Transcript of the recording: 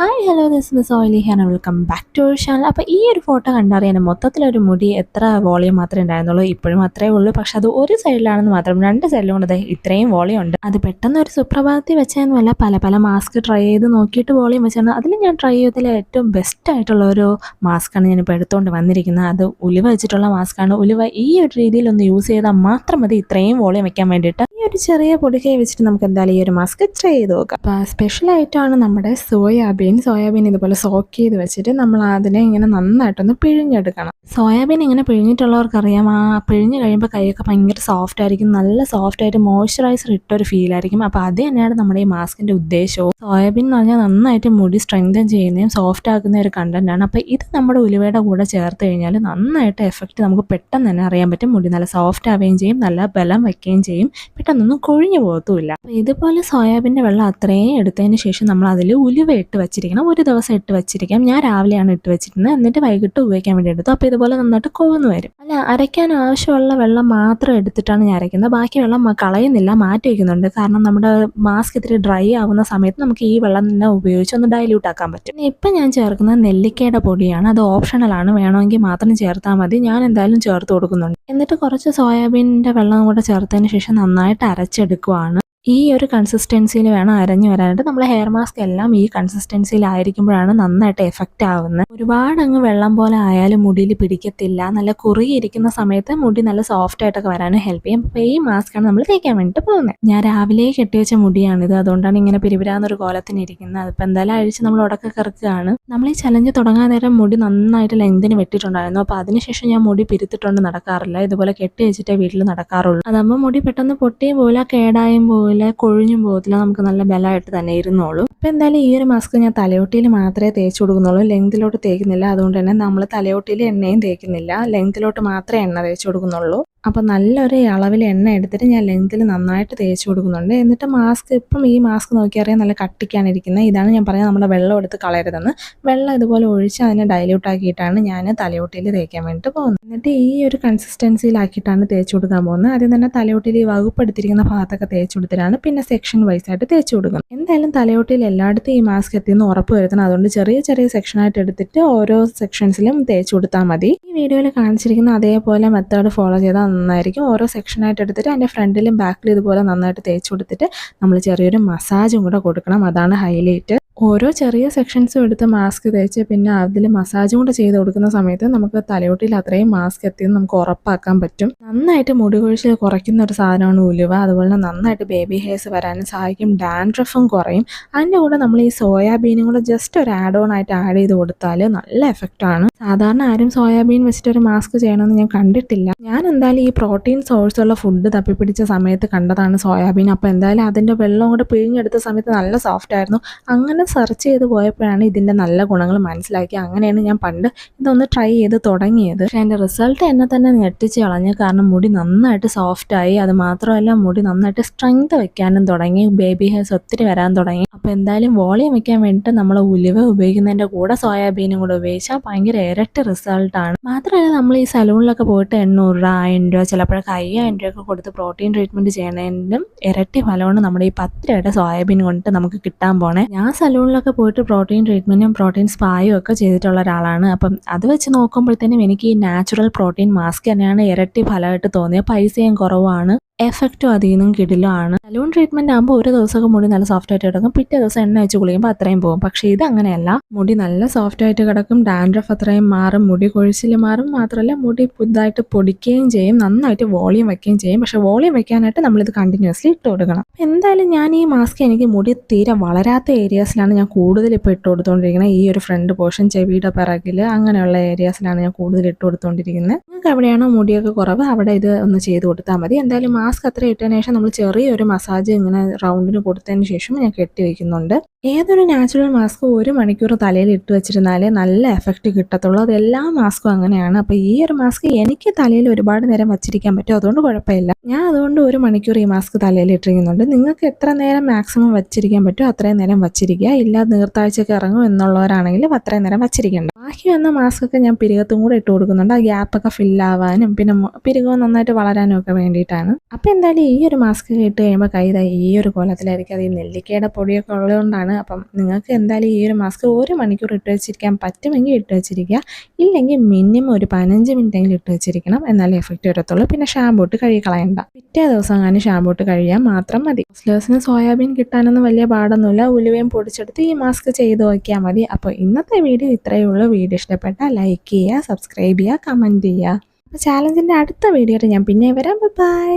Hi hello this miss oily here and welcome back to our channel. അപ്പോൾ ഈ ഒരു photo കണ്ടറിയാൻ മൊത്തത്തിലൊരു മുടി എത്ര വോളിയം മാത്രമേ ഉണ്ടായിരുന്നുള്ളൂ. ഇപ്പോഴും അത്രേ ഉള്ളൂ. പക്ഷെ അത് ഒരു സൈഡിലാണെന്ന് മാത്രം, രണ്ട് സൈഡിലും കൊണ്ട് ഇത്രയും വോളിയം ഉണ്ട്. അത് പെട്ടെന്ന് ഒരു സുപ്രഭാതത്തിൽ വെച്ചതെന്നല്ല, പല പല മാസ്ക് ട്രൈ ചെയ്ത് നോക്കിയിട്ട് വോളിയം വെച്ചാണ്. അതിൽ ഞാൻ ട്രൈ ചെയ്തതിൽ ഏറ്റവും ബെസ്റ്റ് ആയിട്ടുള്ള ഒരു മാസ്ക്കാണ് ഞാനിപ്പോൾ എടുത്തുകൊണ്ട് വന്നിരിക്കുന്നത്. അത് ഉലുവ വെച്ചിട്ടുള്ള മാസ്ക്കാണ്. ഉലുവ ഈ ഒരു രീതിയിലൊന്ന് യൂസ് ചെയ്താൽ മാത്രം മതി ഇത്രയും വോളിയം വെക്കാൻ വേണ്ടിയിട്ട്. ഈ ഒരു ചെറിയ പൊടിക്കൈ വെച്ചിട്ട് നമുക്ക് എന്തായാലും ഈ ഒരു മാസ്ക് ട്രൈ ചെയ്ത് നോക്കാം. അപ്പോൾ സ്പെഷ്യൽ ആയിട്ടാണ് നമ്മുടെ സോയാബീൻ ഇതുപോലെ സോക്ക് ചെയ്ത് വെച്ചിട്ട് നമ്മൾ അതിനെ ഇങ്ങനെ നന്നായിട്ടൊന്ന് പിഴിഞ്ഞെടുക്കണം. സോയാബീൻ ഇങ്ങനെ പിഴിഞ്ഞിട്ടുള്ളവർക്കറിയാം, ആ പിഴിഞ്ഞ് കഴിയുമ്പോൾ കൈയൊക്കെ ഭയങ്കര സോഫ്റ്റ് ആയിരിക്കും, നല്ല സോഫ്റ്റ് ആയിട്ട് മോയ്സ്ചറൈസർ ഇട്ടൊരു ഫീൽ ആയിരിക്കും. അപ്പോൾ അത് തന്നെയാണ് നമ്മുടെ ഈ മാസ്കിൻ്റെ ഉദ്ദേശവും. സോയാബീൻ എന്ന് പറഞ്ഞാൽ നന്നായിട്ട് മുടി സ്ട്രെങ്തൻ ചെയ്യുന്നതും സോഫ്റ്റ് ആക്കുന്ന ഒരു കണ്ടന്റാണ്. അപ്പോൾ ഇത് നമ്മുടെ ഉലുവയുടെ കൂടെ ചേർത്ത് കഴിഞ്ഞാൽ നന്നായിട്ട് എഫക്റ്റ് നമുക്ക് പെട്ടെന്ന് തന്നെ അറിയാൻ പറ്റും. മുടി നല്ല സോഫ്റ്റ് ആവുകയും ചെയ്യും, നല്ല ബലം വയ്ക്കുകയും ചെയ്യും, പെട്ടെന്നൊന്നും കൊഴിഞ്ഞു പോകത്തുമില്ല. അപ്പോൾ ഇതുപോലെ സോയാബീൻ്റെ വെള്ളം അത്രയും എടുത്തതിന് ശേഷം നമ്മൾ അതിൽ ഉലുവ ഇട്ട് വെച്ചിരിക്കണം. ഒരു ദിവസം ഇട്ട് വെച്ചിരിക്കാം. ഞാൻ രാവിലെയാണ് ഇട്ട് വെച്ചിരുന്നത്, എന്നിട്ട് വൈകിട്ട് ഉപയോഗിക്കാൻ വേണ്ടി എടുത്തു. അപ്പോൾ ഇതുപോലെ നന്നായിട്ട് കൊവുന്നു വരും. അല്ല, അരയ്ക്കാൻ ആവശ്യമുള്ള വെള്ളം മാത്രം എടുത്തിട്ടാണ് ഞാൻ അരയ്ക്കുന്നത്. ബാക്കി വെള്ളം കളയുന്നില്ല, മാറ്റി വയ്ക്കുന്നുണ്ട്. കാരണം നമ്മുടെ മാസ്ക് ഇത്തിരി ഡ്രൈ ആവുന്ന സമയത്ത് നമുക്ക് ഈ വെള്ളം തന്നെ ഉപയോഗിച്ച് ഒന്ന് ഡൈല്യൂട്ട് ആക്കാൻ പറ്റും. ഇപ്പം ഞാൻ ചേർക്കുന്നത് നെല്ലിക്കയുടെ പൊടിയാണ്. അത് ഓപ്ഷണലാണ്, വേണമെങ്കിൽ മാത്രം ചേർത്താൽ മതി. ഞാൻ എന്തായാലും ചേർത്ത് കൊടുക്കുന്നുണ്ട്. എന്നിട്ട് കുറച്ച് സോയാബീനിൻ്റെ വെള്ളം കൂടെ ചേർത്തതിന് ശേഷം നന്നായിട്ട് അരച്ചെടുക്കുവാണ്. ഈ ഒരു കൺസിസ്റ്റൻസിയിൽ വേണം അരഞ്ഞു വരാനായിട്ട്. നമ്മൾ ഹെയർ മാസ്ക് എല്ലാം ഈ കൺസിസ്റ്റൻസിയിലായിരിക്കുമ്പോഴാണ് നന്നായിട്ട് എഫക്റ്റ് ആവുന്നത്. ഒരുപാട് അങ്ങ് വെള്ളം പോലെ ആയാലും മുടിയിൽ പിടിക്കത്തില്ല. നല്ല കുറുകിയിരിക്കുന്ന സമയത്ത് മുടി നല്ല സോഫ്റ്റ് ആയിട്ടൊക്കെ വരാനും ഹെൽപ്പ് ചെയ്യും. അപ്പോൾ ഈ മാസ്കാണ് നമ്മൾ തേക്കാൻ വേണ്ടിയിട്ട് പോകുന്നത്. ഞാൻ രാവിലെ കെട്ടിവെച്ച മുടിയാണിത്, അതുകൊണ്ടാണ് ഇങ്ങനെ പിരിപിരാന്നൊരു കോലത്തിന് ഇരിക്കുന്നത്. അതിപ്പോൾ എന്തായാലും അഴിച്ച് നമ്മൾ ഉടക്ക കിറക്കുകയാണ്. നമ്മൾ ഈ ചലഞ്ച് തുടങ്ങാൻ നേരം മുടി നന്നായിട്ട് ലെങ്തിന് വെട്ടിയിട്ടുണ്ടായിരുന്നു. അപ്പോൾ അതിനുശേഷം ഞാൻ മുടി പിരുത്തിട്ടുണ്ട് നടക്കാറില്ല. ഇതുപോലെ കെട്ടി വെച്ചിട്ടേ വീട്ടിൽ നടക്കാറുള്ളൂ. അതാകുമ്പോൾ മുടി പെട്ടെന്ന് പൊട്ടിയും പോകില്ല, കേടായും പോകില്ല, കൊഴിഞ്ഞും പോകത്തില്ല, നമുക്ക് നല്ല ബലമായിട്ട് തന്നെ ഇരുന്നോളൂ. അപ്പോൾ എന്തായാലും ഈ ഒരു മാസ്ക് ഞാൻ തലയോട്ടിയിൽ മാത്രമേ തേച്ച് കൊടുക്കുന്നുള്ളൂ, ലെങ്തിലോട്ട് തേക്കുന്നില്ല. അതുകൊണ്ട് തന്നെ നമ്മൾ തലയോട്ടിയിൽ എണ്ണയും തേക്കുന്നില്ല, ലെങ്തിലോട്ട് മാത്രമേ എണ്ണ തേച്ച് കൊടുക്കുന്നുള്ളൂ. അപ്പോൾ നല്ലൊരു അളവിൽ എണ്ണ എടുത്തിട്ട് ഞാൻ ലെങ്തിൽ നന്നായിട്ട് തേച്ച് കൊടുക്കുന്നുണ്ട്. എന്നിട്ട് മാസ്ക്, ഇപ്പം ഈ മാസ്ക് നോക്കിയറിയാൻ നല്ല കട്ടിക്കാണ് ഇരിക്കുന്നത്. ഇതാണ് ഞാൻ പറഞ്ഞത് നമ്മുടെ വെള്ളം എടുത്ത് കളയരുതെന്ന്. വെള്ളം ഇതുപോലെ ഒഴിച്ച് അതിനെ ഡൈല്യൂട്ട് ആക്കിയിട്ടാണ് ഞാൻ തലയോട്ടിയിൽ തേക്കാൻ വേണ്ടിയിട്ട് പോകുന്നത്. എന്നിട്ട് ഈ ഒരു കൺസിസ്റ്റൻസിയിലാക്കിയിട്ടാണ് തേച്ച് കൊടുക്കാൻ പോകുന്നത്. ആദ്യം തന്നെ തലയോട്ടിയിൽ ഈ വകുപ്പെടുത്തിരിക്കുന്ന ഭാഗത്തൊക്കെ തേച്ച് കൊടുത്തിട്ടാണ് പിന്നെ സെക്ഷൻ വൈസ് ആയിട്ട് തേച്ച് കൊടുക്കുന്നത്. എന്തായാലും തലയോട്ടിയിൽ എല്ലായിടത്തും ഈ മാസ്ക് എത്തിയെന്ന് ഉറപ്പ് വരുത്തണം. അതുകൊണ്ട് ചെറിയ ചെറിയ സെക്ഷനായിട്ട് എടുത്തിട്ട് ഓരോ സെക്ഷൻസിലും തേച്ച് കൊടുത്താൽ മതി. ഈ വീഡിയോയിൽ കാണിച്ചിരിക്കുന്ന അതേപോലെ മെത്തേഡ് ഫോളോ ചെയ്താൽ നന്നായിരിക്കും. ഓരോ സെക്ഷനായിട്ട് എടുത്തിട്ട് അതിൻ്റെ ഫ്രണ്ടിലും ബാക്കിലും ഇതുപോലെ നന്നായിട്ട് തേച്ച് കൊടുത്തിട്ട് നമ്മൾ ചെറിയൊരു മസാജും കൂടെ കൊടുക്കണം. അതാണ് ഹൈലൈറ്റ്. ഓരോ ചെറിയ സെക്ഷൻസും എടുത്ത് മാസ്ക് തേച്ച് പിന്നെ അതിൽ മസാജും കൂടെ ചെയ്ത് കൊടുക്കുന്ന സമയത്ത് നമുക്ക് തലയോട്ടിയിൽ അത്രയും മാസ്ക് എത്തിയെന്ന് നമുക്ക് ഉറപ്പാക്കാൻ പറ്റും. നന്നായിട്ട് മുടി കൊഴിച്ചിൽ കുറയ്ക്കുന്ന ഒരു സാധനമാണ് ഉലുവ. അതുപോലെ തന്നെ നന്നായിട്ട് ബേബി ഹെയർസ് വരാനും സഹായിക്കും, ഡാൻഡ്രഫും കുറയും. അതിൻ്റെ കൂടെ നമ്മൾ ഈ സോയാബീനും കൂടെ ജസ്റ്റ് ഒരു ആഡ് ഓൺ ആയിട്ട് ആഡ് ചെയ്ത് കൊടുത്താൽ നല്ല എഫക്റ്റാണ്. സാധാരണ ആരും സോയാബീൻ വെച്ചിട്ടൊരു മാസ്ക് ചെയ്യണമെന്ന് ഞാൻ കണ്ടിട്ടില്ല. ഞാൻ എന്തായാലും ഈ പ്രോട്ടീൻ സോഴ്സുള്ള ഫുഡ് തപ്പിപ്പിടിച്ച സമയത്ത് കണ്ടതാണ് സോയാബീൻ. അപ്പോൾ എന്തായാലും അതിൻ്റെ വെള്ളം കൂടെ പിഴിഞ്ഞെടുത്ത സമയത്ത് നല്ല സോഫ്റ്റ് ആയിരുന്നു. അങ്ങനെ സെർച്ച് ചെയ്ത് പോയപ്പോഴാണ് ഇതിൻ്റെ നല്ല ഗുണങ്ങൾ മനസ്സിലാക്കി. അങ്ങനെയാണ് ഞാൻ പണ്ട് ഇതൊന്ന് ട്രൈ ചെയ്ത് തുടങ്ങിയത്. പക്ഷേ എൻ്റെ റിസൾട്ട് എന്നെ തന്നെ ഞെട്ടിച്ച് കളഞ്ഞു. കാരണം മുടി നന്നായിട്ട് സോഫ്റ്റായി, അത് മാത്രമല്ല മുടി നന്നായിട്ട് സ്ട്രെങ്ത് വെക്കാനും തുടങ്ങി, ബേബി ഹെയർസ് ഒത്തിരി വരാൻ തുടങ്ങി. അപ്പോൾ എന്തായാലും വോളിയം വെക്കാൻ വേണ്ടിയിട്ട് നമ്മൾ ഉലുവ ഉപയോഗിക്കുന്നതിൻ്റെ കൂടെ സോയാബീനും കൂടെ ഉപയോഗിച്ചാൽ ഭയങ്കര ഇരട്ടി റിസൾട്ടാണ്. മാത്രമല്ല നമ്മൾ ഈ സലൂണിലൊക്കെ പോയിട്ട് 800 രൂപ, 1000 രൂപ, ചിലപ്പോഴൊക്കെ 5000 രൂപയൊക്കെ കൊടുത്ത് പ്രോട്ടീൻ ട്രീറ്റ്മെൻറ്റ് ചെയ്യുന്നതിനും ഇരട്ടി ഫലമാണ് നമ്മുടെ ഈ 10 രൂപയുടെ സോയാബീൻ കൊണ്ട് നമുക്ക് കിട്ടാൻ പോണേ. ഞാൻ സലൂണിലൊക്കെ പോയിട്ട് പ്രോട്ടീൻ ട്രീറ്റ്മെൻറ്റും പ്രോട്ടീൻ സ്പായും ഒക്കെ ചെയ്തിട്ടുള്ള ഒരാളാണ്. അപ്പം അത് വെച്ച് നോക്കുമ്പോഴത്തേനും എനിക്ക് ഈ നാച്ചുറൽ പ്രോട്ടീൻ മാസ്ക് തന്നെയാണ് ഇരട്ടി ഫലമായിട്ട് തോന്നിയത്. പൈസയും കുറവാണ്, എഫക്റ്റും അതിൽ നിന്നും കിടിലാണ്. സലൂൺ ട്രീറ്റ്മെൻറ്റ് ആകുമ്പോൾ ഒരു ദിവസമൊക്കെ മുടി നല്ല സോഫ്റ്റ് ആയിട്ട് കിടക്കും, പിറ്റേ ദിവസം എണ്ണ വെച്ച് കുളിക്കുമ്പോൾ അത്രയും പോകും. പക്ഷേ ഇത് അങ്ങനെയല്ല, മുടി നല്ല സോഫ്റ്റ് ആയിട്ട് കിടക്കും, ഡാൻഡ്രഫ് അത്രയും മാറും, മുടി കൊഴിച്ചിൽ മാറും. മാത്രമല്ല മുടി പുതുതായിട്ട് പൊടിക്കുകയും ചെയ്യും, നന്നായിട്ട് വോളിയം വയ്ക്കുകയും ചെയ്യും. പക്ഷേ വോളിയം വയ്ക്കാനായിട്ട് നമ്മളിത് കണ്ടിന്യൂസ്ലി ഇട്ട് കൊടുക്കണം. എന്തായാലും ഞാൻ ഈ മാസ്ക് എനിക്ക് മുടി തീരെ വളരാത്ത ഏരിയാസിലാണ് ഞാൻ കൂടുതൽ ഇപ്പോൾ ഇട്ട് കൊടുത്തുകൊണ്ടിരിക്കുന്നത്. ഈ ഒരു ഫ്രണ്ട് പോർഷൻ, ചെവിയുടെ പിറകിൽ, അങ്ങനെയുള്ള ഏരിയാസിലാണ് ഞാൻ കൂടുതൽ ഇട്ട് കൊടുത്തുകൊണ്ടിരിക്കുന്നത്. നിങ്ങൾക്ക് എവിടെയാണോ മുടിയൊക്കെ കുറവ് അവിടെ ഇത് ഒന്ന് ചെയ്ത് കൊടുത്താൽ മതി. എന്തായാലും മാസ്ക് അത്ര ഇട്ടതിന് ശേഷം നമ്മൾ ചെറിയൊരു മസാജ് ഇങ്ങനെ റൗണ്ടിന് കൊടുത്തതിന് ശേഷം ഞാൻ കെട്ടി വയ്ക്കുന്നുണ്ട്. ഏതൊരു നാച്ചുറൽ മാസ്ക് 1 മണിക്കൂർ തലയിൽ ഇട്ട് വെച്ചിരുന്നാലേ നല്ല എഫക്റ്റ് കിട്ടത്തുള്ളൂ. അത് എല്ലാ മാസ്കും അങ്ങനെയാണ്. അപ്പോൾ ഈ ഒരു മാസ്ക് എനിക്ക് തലയിൽ ഒരുപാട് നേരം വച്ചിരിക്കാൻ പറ്റും, അതുകൊണ്ട് കുഴപ്പമില്ല. ഞാൻ അതുകൊണ്ട് 1 മണിക്കൂർ ഈ മാസ്ക് തലയിൽ ഇട്ടിരിക്കുന്നുണ്ട്. നിങ്ങൾക്ക് എത്ര നേരം മാക്സിമം വച്ചിരിക്കാൻ പറ്റും അത്രയും നേരം വച്ചിരിക്കുക. ഇല്ല നീർത്താഴ്ചയൊക്കെ ഇറങ്ങും എന്നുള്ളവരാണെങ്കിൽ അത്രയും നേരം വച്ചിരിക്കേണ്ട. ബാക്കി വന്ന മാസ്കൊക്കെ ഞാൻ പിരികത്തും കൂടെ ഇട്ട് കൊടുക്കുന്നുണ്ട്. ആ ഗ്യാപ്പൊക്കെ ഫില്ലാവാനും പിന്നെ പിരികം നന്നായിട്ട് വളരാനും ഒക്കെ വേണ്ടിയിട്ടാണ്. അപ്പോൾ എന്തായാലും ഈ ഒരു മാസ്ക് ഇട്ട് കഴിയുമ്പോൾ കൈ ദാ ഈ ഒരു കോലത്തിലായിരിക്കും. അത് ഈ നെല്ലിക്കയുടെ പൊടിയൊക്കെ ഉള്ളതുകൊണ്ടാണ്. അപ്പം നിങ്ങൾക്ക് എന്തായാലും ഈ ഒരു മാസ്ക് 1 മണിക്കൂർ ഇട്ട് വെച്ചിരിക്കാൻ പറ്റുമെങ്കിൽ ഇട്ട് വെച്ചിരിക്കുക. ഇല്ലെങ്കിൽ മിനിമം ഒരു 15 മിനിറ്റെങ്കിലും ഇട്ട് വെച്ചിരിക്കണം. എന്നാലേ എഫക്റ്റ് വരത്തുള്ളൂ. പിന്നെ ഷാമ്പൂ ഇട്ട് കഴുകി കളയണ്ട. പിറ്റേ ദിവസം അങ്ങനെ ഷാമ്പൂ ഇട്ട് കഴിയാൻ മാത്രം മതി. ഹൗസ്ലേഴ്സിന് സോയാബീൻ കിട്ടാനൊന്നും വലിയ പാടൊന്നുമില്ല. ഉലുവയും പൊടിച്ചെടുത്ത് ഈ മാസ്ക് ചെയ്ത് നോക്കിയാൽ മതി. അപ്പോൾ ഇന്നത്തെ വീഡിയോ ഇത്രയേ ഉള്ളൂ. വീഡിയോ ഇഷ്ടപ്പെട്ടാൽ ലൈക്ക് ചെയ്യുക, സബ്സ്ക്രൈബ് ചെയ്യുക, കമൻറ്റ് ചെയ്യുക. അപ്പോൾ ചാലഞ്ചിൻ്റെ അടുത്ത വീഡിയോയിൽ ഞാൻ പിന്നെ വരാം. ബൈ.